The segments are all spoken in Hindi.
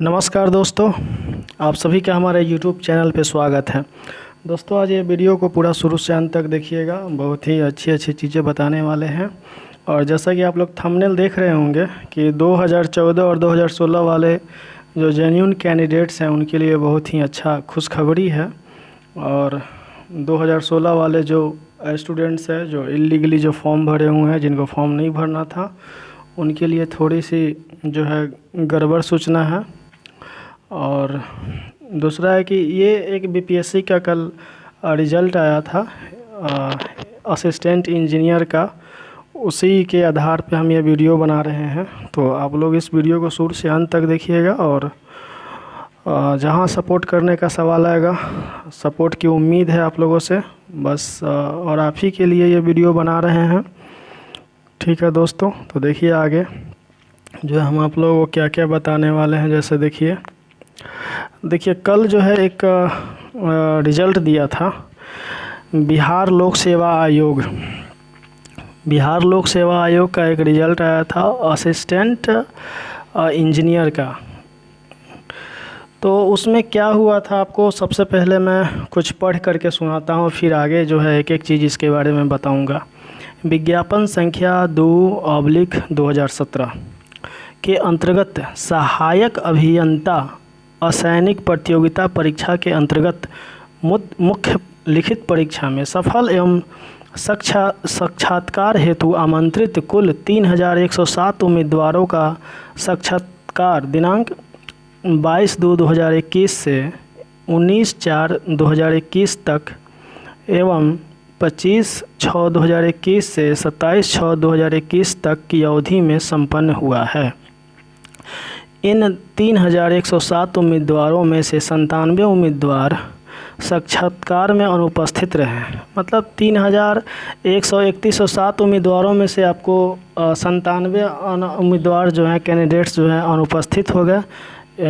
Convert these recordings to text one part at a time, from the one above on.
नमस्कार दोस्तों, आप सभी का हमारे YouTube चैनल पे स्वागत है। दोस्तों आज ये वीडियो को पूरा शुरू से अंत तक देखिएगा, बहुत ही अच्छी अच्छी चीज़ें बताने वाले हैं। और जैसा कि आप लोग थंबनेल देख रहे होंगे कि 2014 और 2016 वाले जो जेन्युइन कैंडिडेट्स हैं उनके लिए बहुत ही अच्छा खुशखबरी है। और 2016 वाले जो स्टूडेंट्स हैं जो इलीगली जो फॉर्म भरे हुए हैं, जिनको फॉर्म नहीं भरना था, उनके लिए थोड़ी सी जो है गड़बड़ सूचना है। और दूसरा है कि ये एक बीपीएससी का कल रिज़ल्ट आया था असिस्टेंट इंजीनियर का, उसी के आधार पे हम ये वीडियो बना रहे हैं। तो आप लोग इस वीडियो को शुरू से अंत तक देखिएगा और जहां सपोर्ट करने का सवाल आएगा, सपोर्ट की उम्मीद है आप लोगों से बस, और आप ही के लिए ये वीडियो बना रहे हैं। ठीक है दोस्तों, तो देखिए आगे जो हम आप लोगों को क्या क्या बताने वाले हैं। जैसे देखिए कल जो है एक रिज़ल्ट दिया था बिहार लोक सेवा आयोग। बिहार लोक सेवा आयोग का एक रिज़ल्ट आया था असिस्टेंट इंजीनियर का। तो उसमें क्या हुआ था आपको सबसे पहले मैं कुछ पढ़ करके सुनाता हूँ, फिर आगे जो है एक एक चीज़ इसके बारे में बताऊँगा। विज्ञापन संख्या 2/2017 के अंतर्गत सहायक अभियंता असैनिक प्रतियोगिता परीक्षा के अंतर्गत मुख्य लिखित परीक्षा में सफल एवं साक्षात्कार हेतु आमंत्रित कुल 3107 उम्मीदवारों का साक्षात्कार दिनांक 22/2/2021 से 19/4/2021 तक एवं 25/6/2021 से 27/6/2021 तक की अवधि में संपन्न हुआ है। इन 3107 उम्मीदवारों में से 97 उम्मीदवार साक्षात्कार में अनुपस्थित रहे। मतलब 3107 उम्मीदवारों में से आपको 97 उम्मीदवार जो हैं कैंडिडेट्स जो हैं अनुपस्थित हो गए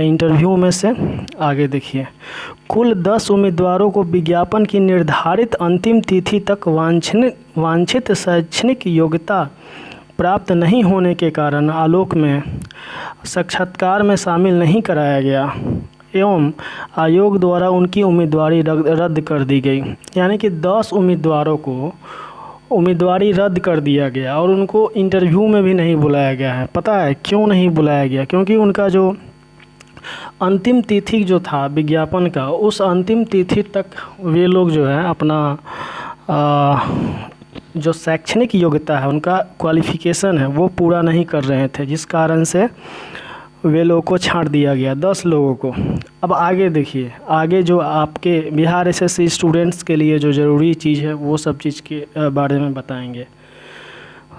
इंटरव्यू में से। आगे देखिए, कुल 10 उम्मीदवारों को विज्ञापन की निर्धारित अंतिम तिथि तक वांछित शैक्षणिक योग्यता प्राप्त नहीं होने के कारण आलोक में साक्षात्कार में शामिल नहीं कराया गया एवं आयोग द्वारा उनकी उम्मीदवारी रद्द कर दी गई। यानी कि 10 उम्मीदवारों को उम्मीदवारी रद्द कर दिया गया और उनको इंटरव्यू में भी नहीं बुलाया गया है। पता है क्यों नहीं बुलाया गया? क्योंकि उनका जो अंतिम तिथि जो था विज्ञापन का, उस अंतिम तिथि तक वे लोग जो है अपना जो शैक्षणिक योग्यता है, उनका क्वालिफ़िकेशन है, वो पूरा नहीं कर रहे थे, जिस कारण से वे लोगों को छांट दिया गया 10 लोगों को। अब आगे देखिए, आगे जो आपके बिहार एसएससी स्टूडेंट्स के लिए जो ज़रूरी चीज़ है वो सब चीज़ के बारे में बताएंगे।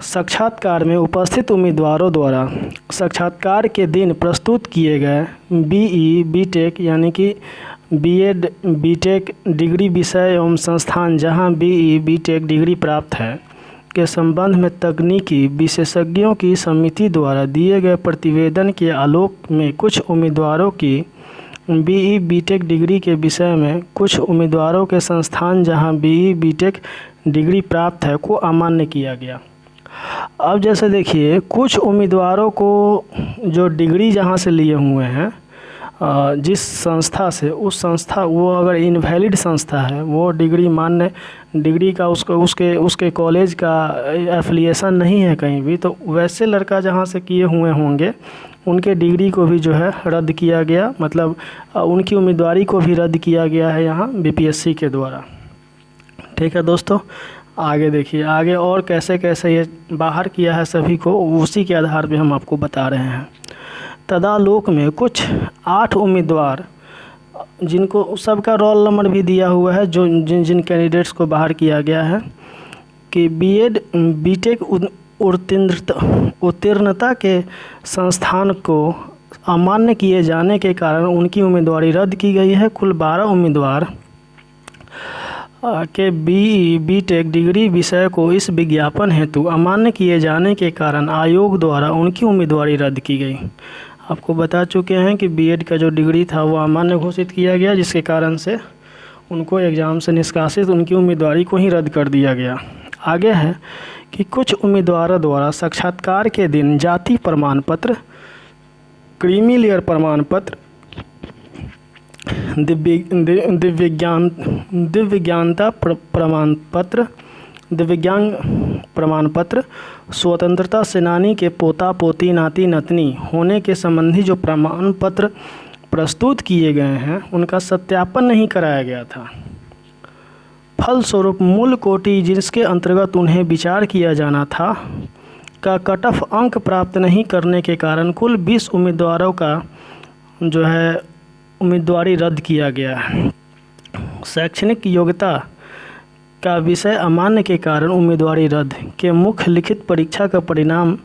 साक्षात्कार में उपस्थित उम्मीदवारों द्वारा साक्षात्कार के दिन प्रस्तुत किए गए बीई बीटेक यानी कि बीएड बीटेक डिग्री विषय एवं संस्थान जहां बीई बीटेक डिग्री प्राप्त है के संबंध में तकनीकी विशेषज्ञों की समिति द्वारा दिए गए प्रतिवेदन के आलोक में कुछ उम्मीदवारों की बीई बीटेक डिग्री के विषय में कुछ उम्मीदवारों के संस्थान जहां बीई बीटेक डिग्री प्राप्त है को अमान्य किया गया। अब जैसे देखिए, कुछ उम्मीदवारों को जो डिग्री जहां से लिए हुए हैं जिस संस्था से, उस संस्था वो अगर इनवैलिड संस्था है, वो डिग्री मान्य डिग्री का उसके कॉलेज का एफिलिएशन नहीं है कहीं भी, तो वैसे लड़का जहां से किए हुए होंगे उनके डिग्री को भी जो है रद्द किया गया। मतलब उनकी उम्मीदवारी को भी रद्द किया गया है यहाँ बीपीएससी के द्वारा। ठीक है दोस्तों, आगे देखिए, आगे और कैसे कैसे ये बाहर किया है सभी को, उसी के आधार पे हम आपको बता रहे हैं। तदालोक में कुछ 8 उम्मीदवार जिनको सबका रोल नंबर भी दिया हुआ है, जो जिन कैंडिडेट्स को बाहर किया गया है कि बीएड बीटेक उत्तीर्णता के संस्थान को अमान्य किए जाने के कारण उनकी उम्मीदवारी रद्द की गई है। कुल 12 उम्मीदवार के बीई बीटेक डिग्री विषय को इस विज्ञापन हेतु अमान्य किए जाने के कारण आयोग द्वारा उनकी उम्मीदवारी रद्द की गई। आपको बता चुके हैं कि बीएड का जो डिग्री था वो अमान्य घोषित किया गया, जिसके कारण से उनको एग्ज़ाम से निष्कासित उनकी उम्मीदवारी को ही रद्द कर दिया गया। आगे है कि कुछ उम्मीदवारों द्वारा साक्षात्कार के दिन जाति प्रमाण पत्र, क्रीमी लेयर प्रमाण पत्र दिव्यांग प्रमाण पत्र, स्वतंत्रता सेनानी के पोता पोती नाती नतनी होने के संबंधी जो प्रमाण पत्र प्रस्तुत किए गए हैं उनका सत्यापन नहीं कराया गया था। फलस्वरूप मूल कोटि जिसके अंतर्गत उन्हें विचार किया जाना था का कट ऑफ अंक प्राप्त नहीं करने के कारण कुल 20 उम्मीदवारों का जो है उम्मीदवारी रद्द किया गया है। शैक्षणिक योग्यता का विषय अमान्य के कारण उम्मीदवारी रद्द के मुख्य लिखित परीक्षा का परिणाम,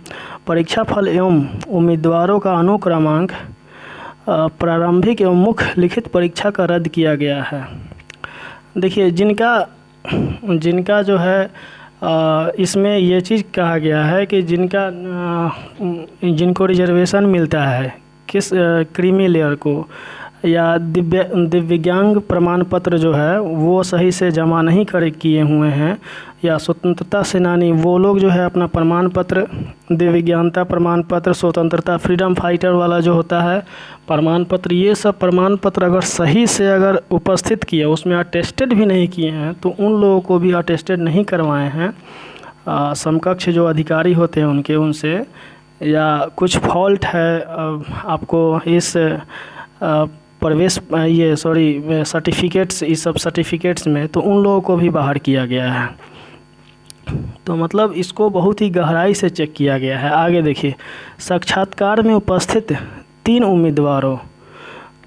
परीक्षा फल एवं उम्मीदवारों का अनुक्रमांक प्रारंभिक एवं मुख्य लिखित परीक्षा का रद्द किया गया है। देखिए जिनका जो है इसमें ये चीज़ कहा गया है कि जिनको रिजर्वेशन मिलता है किस क्रीमी लेयर को या दिव्यांग प्रमाण पत्र जो है वो सही से जमा नहीं किए हुए हैं, या स्वतंत्रता सेनानी वो लोग जो है अपना प्रमाण पत्र, दिव्यांगता प्रमाण पत्र, स्वतंत्रता फ्रीडम फाइटर वाला जो होता है प्रमाण पत्र, ये सब प्रमाण पत्र अगर सही से अगर उपस्थित किए, उसमें अटेस्टेड भी नहीं किए हैं तो उन लोगों को भी अटेस्टेड नहीं करवाए हैं समकक्ष जो अधिकारी होते हैं उनसे, या कुछ फॉल्ट है आपको इस प्रवेश सर्टिफिकेट्स, इस सब सर्टिफिकेट्स में, तो उन लोगों को भी बाहर किया गया है। तो मतलब इसको बहुत ही गहराई से चेक किया गया है। आगे देखिए, साक्षात्कार में उपस्थित 3 उम्मीदवारों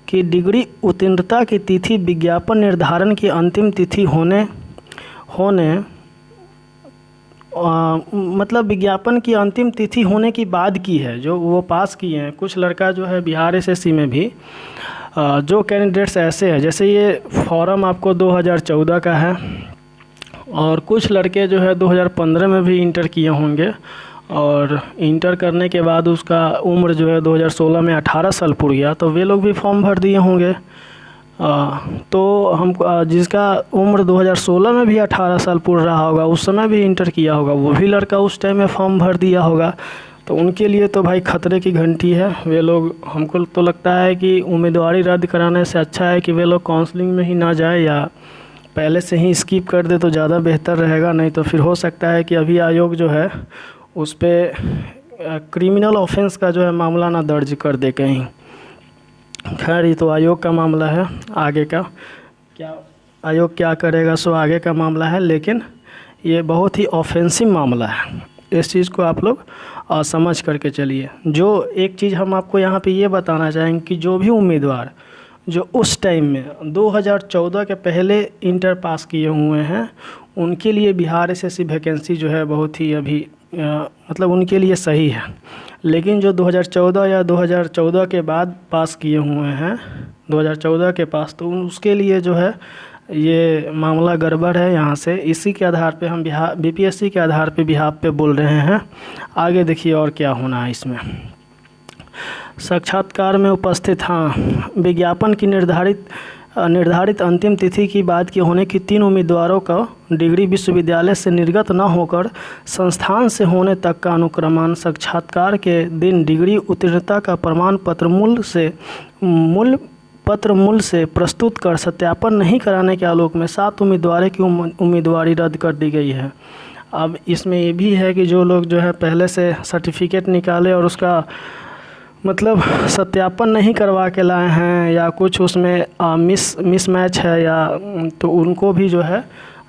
की डिग्री उत्तीर्णता की तिथि विज्ञापन निर्धारण की अंतिम तिथि मतलब विज्ञापन की अंतिम तिथि होने की बाद की है, जो वो पास किए हैं। कुछ लड़का जो है बिहार एसएससी में भी जो कैंडिडेट्स ऐसे हैं, जैसे ये फॉर्म आपको 2014 का है, और कुछ लड़के जो है 2015 में भी इंटर किए होंगे, और इंटर करने के बाद उसका उम्र जो है 2016 में 18 साल पूरा गया, तो वे लोग भी फॉर्म भर दिए होंगे। तो हम जिसका उम्र 2016 में भी 18 साल पूरा रहा होगा, उस समय भी इंटर किया होगा, वो भी लड़का उस टाइम में फॉर्म भर दिया होगा, तो उनके लिए तो भाई खतरे की घंटी है। वे लोग, हमको तो लगता है कि उम्मीदवारी रद्द कराने से अच्छा है कि वे लोग काउंसलिंग में ही ना जाए, या पहले से ही स्किप कर दे तो ज़्यादा बेहतर रहेगा। नहीं तो फिर हो सकता है कि अभी आयोग जो है उस पर क्रिमिनल ऑफेंस का जो है मामला ना दर्ज कर दे कहीं। खैर ये तो आयोग का मामला है, आगे का क्या आयोग क्या करेगा सो आगे का मामला है, लेकिन ये बहुत ही ऑफेंसिव मामला है। इस चीज़ को आप लोग समझ करके चलिए। जो एक चीज़ हम आपको यहाँ पे ये बताना चाहेंगे कि जो भी उम्मीदवार जो उस टाइम में 2014 के पहले इंटर पास किए हुए हैं, उनके लिए बिहार एसएससी वैकेंसी जो है बहुत ही अभी मतलब उनके लिए सही है। लेकिन जो 2014 या 2014 के बाद पास किए हुए हैं, 2014 के पास, तो उसके लिए जो है ये मामला गड़बड़ है। यहाँ से इसी के आधार पे हम बीपीएससी के आधार पे बिहार पे बोल रहे हैं। आगे देखिए और क्या होना है इसमें। साक्षात्कार में उपस्थित, विज्ञापन की निर्धारित अंतिम तिथि की बाद के होने की 3 उम्मीदवारों का डिग्री विश्वविद्यालय से निर्गत न होकर संस्थान से होने तक का अनुक्रमण साक्षात्कार के दिन डिग्री उत्तीर्णता का प्रमाण पत्र मूल से प्रस्तुत कर सत्यापन नहीं कराने के आलोक में 7 उम्मीदवारों की उम्मीदवारी रद्द कर दी गई है। अब इसमें ये भी है कि जो लोग जो है पहले से सर्टिफिकेट निकाले और उसका मतलब सत्यापन नहीं करवा के लाए हैं, या कुछ उसमें मिसमैच है, या तो उनको भी जो है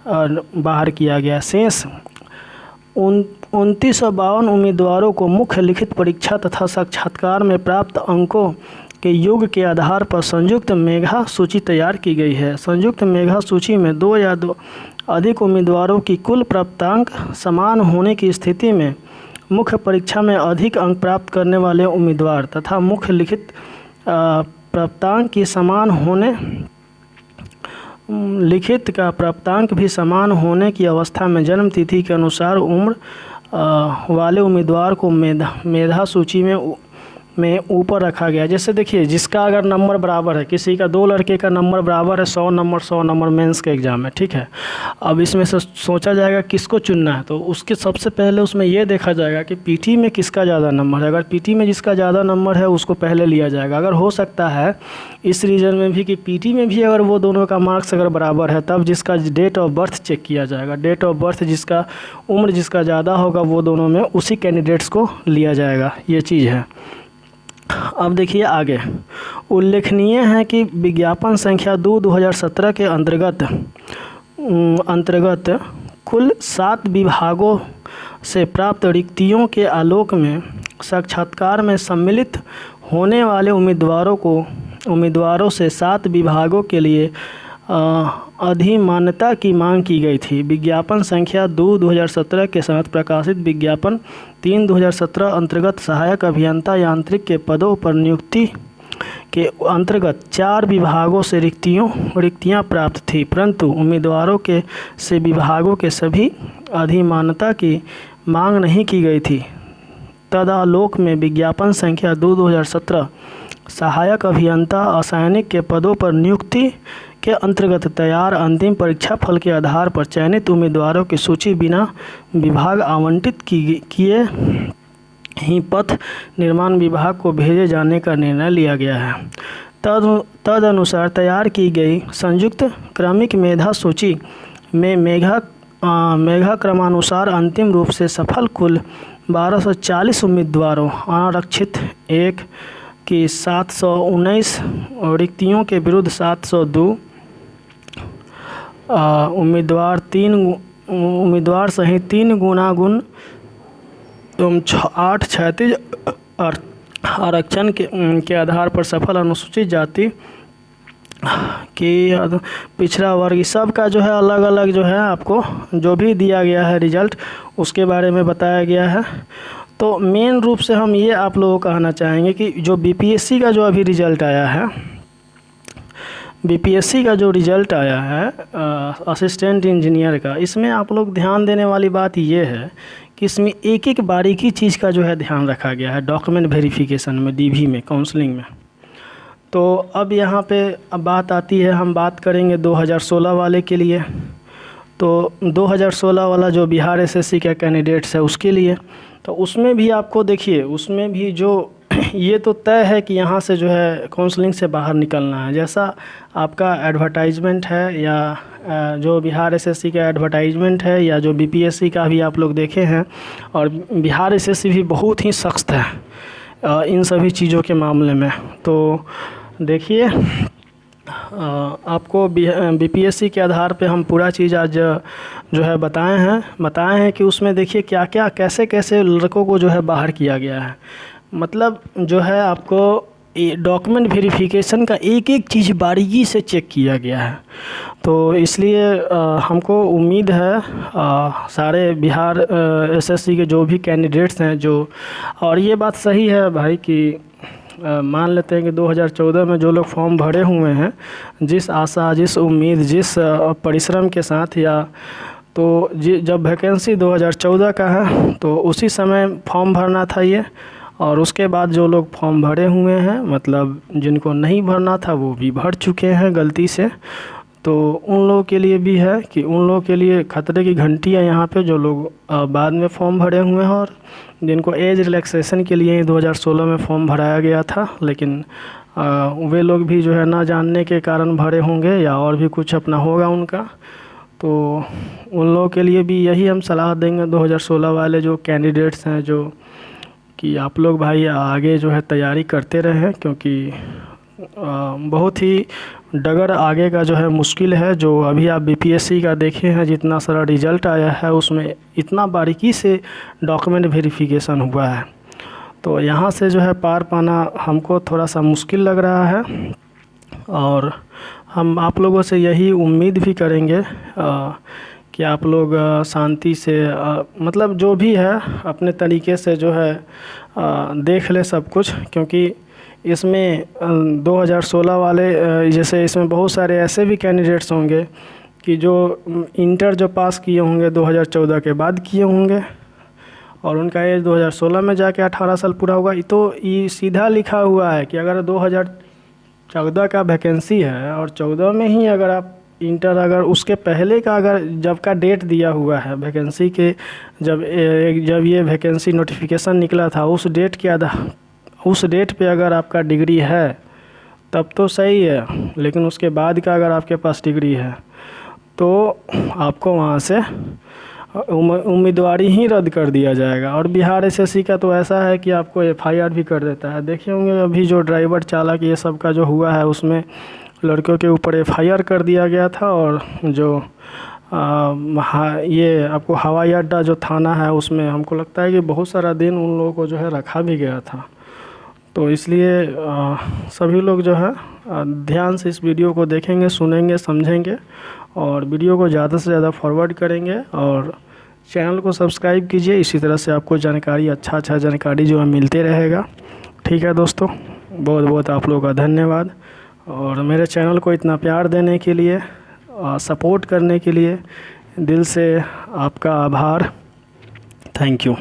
बाहर किया गया। शेष 2952 उम्मीदवारों को मुख्य लिखित परीक्षा तथा साक्षात्कार में प्राप्त अंकों के योग के आधार पर संयुक्त मेधा सूची तैयार की गई है। संयुक्त मेधा सूची में 2 या 2 अधिक उम्मीदवारों की कुल प्राप्तांक समान होने की स्थिति में मुख्य परीक्षा में अधिक अंक प्राप्त करने वाले उम्मीदवार तथा मुख्य लिखित प्राप्तांक की समान होने लिखित का प्राप्तांक भी समान होने की अवस्था में जन्म तिथि के अनुसार उम्र वाले उम्मीदवार को मेधा सूची में में ऊपर रखा गया। जैसे देखिए, जिसका अगर नंबर बराबर है, किसी का 2 लड़के का नंबर बराबर है, 100 नंबर मेंस के एग्ज़ाम है, ठीक है। अब इसमें से सोचा जाएगा किसको चुनना है, तो उसके सबसे पहले उसमें ये देखा जाएगा कि पीटी में किसका ज़्यादा नंबर है। अगर पीटी में जिसका ज़्यादा नंबर है उसको पहले लिया जाएगा। अगर हो सकता है इस रीजन में भी कि पीटी में भी अगर वो दोनों का मार्क्स अगर बराबर है, तब जिसका डेट ऑफ बर्थ चेक किया जाएगा। डेट ऑफ बर्थ जिसका उम्र जिसका ज़्यादा होगा वो दोनों में उसी कैंडिडेट्स को लिया जाएगा, ये चीज़ है। अब देखिए आगे, उल्लेखनीय है कि विज्ञापन संख्या 2017 के अंतर्गत कुल 7 विभागों से प्राप्त रिक्तियों के आलोक में साक्षात्कार में सम्मिलित होने वाले उम्मीदवारों से 7 विभागों के लिए अधिमान्यता की मांग की गई थी। विज्ञापन संख्या 2017 के साथ प्रकाशित विज्ञापन 3/2017 अंतर्गत सहायक अभियंता यांत्रिक के पदों पर नियुक्ति के अंतर्गत 4 विभागों से रिक्तियां प्राप्त थी, परंतु उम्मीदवारों से विभागों के सभी अधिमान्यता की मांग नहीं की गई थी। तदालोक में विज्ञापन संख्या 2/2017 सहायक अभियंता असैनिक के पदों पर नियुक्ति के अंतर्गत तैयार अंतिम परीक्षा फल के आधार पर चयनित उम्मीदवारों की सूची बिना विभाग आवंटित किए ही पथ निर्माण विभाग को भेजे जाने का निर्णय लिया गया है। तदनुसार तैयार की गई संयुक्त क्रमिक मेधा सूची में मेधा क्रमानुसार अंतिम रूप से सफल कुल 1240 उम्मीदवारों आरक्षित 1 की 719 रिक्तियों के विरुद्ध 702 उम्मीदवार सहित 3 गुणागुण 8 क्षैतिज आरक्षण के आधार पर सफल अनुसूचित जाति की पिछड़ा वर्ग, सब का जो है अलग अलग जो है आपको जो भी दिया गया है रिजल्ट उसके बारे में बताया गया है। तो मेन रूप से हम ये आप लोगों को कहना चाहेंगे कि जो बीपीएससी का जो अभी रिज़ल्ट आया है, बीपीएससी का जो रिज़ल्ट आया है असिस्टेंट इंजीनियर का, इसमें आप लोग ध्यान देने वाली बात ये है कि इसमें एक एक बारीकी चीज़ का जो है ध्यान रखा गया है डॉक्यूमेंट वेरिफिकेशन में, डीवी में, काउंसलिंग में। तो अब यहाँ पे अब बात आती है, हम बात करेंगे 2016 वाले के लिए। तो 2016 वाला जो बिहार एसएससी का कैंडिडेट्स है उसके लिए, तो उसमें भी आपको देखिए, उसमें भी जो ये तो तय है कि यहाँ से जो है काउंसलिंग से बाहर निकलना है। जैसा आपका एडवर्टाइजमेंट है या जो बिहार एसएससी का एडवर्टाइजमेंट है या जो बीपीएससी का भी आप लोग देखे हैं, और बिहार एसएससी भी बहुत ही सख्त है इन सभी चीज़ों के मामले में। तो देखिए आपको बीपीएससी के आधार पे हम पूरा चीज़ आज जो है बताए हैं कि उसमें देखिए क्या क्या कैसे कैसे लड़कों को जो है बाहर किया गया है। मतलब जो है आपको डॉक्यूमेंट वेरिफिकेशन का एक एक चीज़ बारीकी से चेक किया गया है। तो इसलिए हमको उम्मीद है सारे बिहार एसएससी के जो भी कैंडिडेट्स हैं जो, और ये बात सही है भाई कि मान लेते हैं कि 2014 में जो लोग फॉर्म भरे हुए हैं, जिस आशा, जिस उम्मीद, जिस परिश्रम के साथ, या तो जब वैकेंसी 2014 का है तो उसी समय फॉर्म भरना था ये, और उसके बाद जो लोग फॉर्म भरे हुए हैं, मतलब जिनको नहीं भरना था वो भी भर चुके हैं गलती से, तो उन लोगों के लिए भी है कि उन लोगों के लिए खतरे की घंटी है यहाँ पे, जो लोग बाद में फॉर्म भरे हुए हैं और जिनको एज रिलैक्सेशन के लिए 2016 में फॉर्म भराया गया था, लेकिन वे लोग भी जो है ना जानने के कारण भरे होंगे या और भी कुछ अपना होगा उनका। तो उन लोगों के लिए भी यही हम सलाह देंगे 2016 वाले जो कैंडिडेट्स हैं, जो कि आप लोग भाई आगे जो है तैयारी करते रहें, क्योंकि बहुत ही डगर आगे का जो है मुश्किल है। जो अभी आप बीपीएससी का देखे हैं, जितना सारा रिज़ल्ट आया है उसमें इतना बारीकी से डॉक्यूमेंट वेरिफिकेशन हुआ है, तो यहाँ से जो है पार पाना हमको थोड़ा सा मुश्किल लग रहा है। और हम आप लोगों से यही उम्मीद भी करेंगे कि आप लोग शांति से मतलब जो भी है अपने तरीके से जो है देख ले सब कुछ, क्योंकि इसमें 2016 वाले जैसे इसमें बहुत सारे ऐसे भी कैंडिडेट्स होंगे कि जो इंटर जो पास किए होंगे 2014 के बाद किए होंगे, और उनका एज 2016 में जाके 18 साल पूरा हुआ। तो ये सीधा लिखा हुआ है कि अगर 2014 का वैकेंसी है और 14 में ही अगर आप इंटर, अगर उसके पहले का अगर जब का डेट दिया हुआ है वैकेंसी के, जब ये वैकेंसी नोटिफिकेशन निकला था उस डेट के उस डेट पे अगर आपका डिग्री है तब तो सही है, लेकिन उसके बाद का अगर आपके पास डिग्री है तो आपको वहाँ से उम्मीदवारी ही रद्द कर दिया जाएगा। और बिहार एसएससी का तो ऐसा है कि आपको एफआईआर भी कर देता है। देखे होंगे अभी जो ड्राइवर चालक ये सब का जो हुआ है उसमें लड़कियों के ऊपर एफआईआर कर दिया गया था, और जो ये आपको हवाई अड्डा जो थाना है उसमें हमको लगता है कि बहुत सारा दिन उन लोगों को जो है रखा भी गया था। तो इसलिए सभी लोग जो है ध्यान से इस वीडियो को देखेंगे, सुनेंगे, समझेंगे और वीडियो को ज़्यादा से ज़्यादा फॉरवर्ड करेंगे और चैनल को सब्सक्राइब कीजिए। इसी तरह से आपको जानकारी अच्छा जानकारी जो है मिलते रहेगा। ठीक है दोस्तों, बहुत बहुत आप लोगों का धन्यवाद और मेरे चैनल को इतना प्यार देने के लिए, सपोर्ट करने के लिए दिल से आपका आभार। Thank you.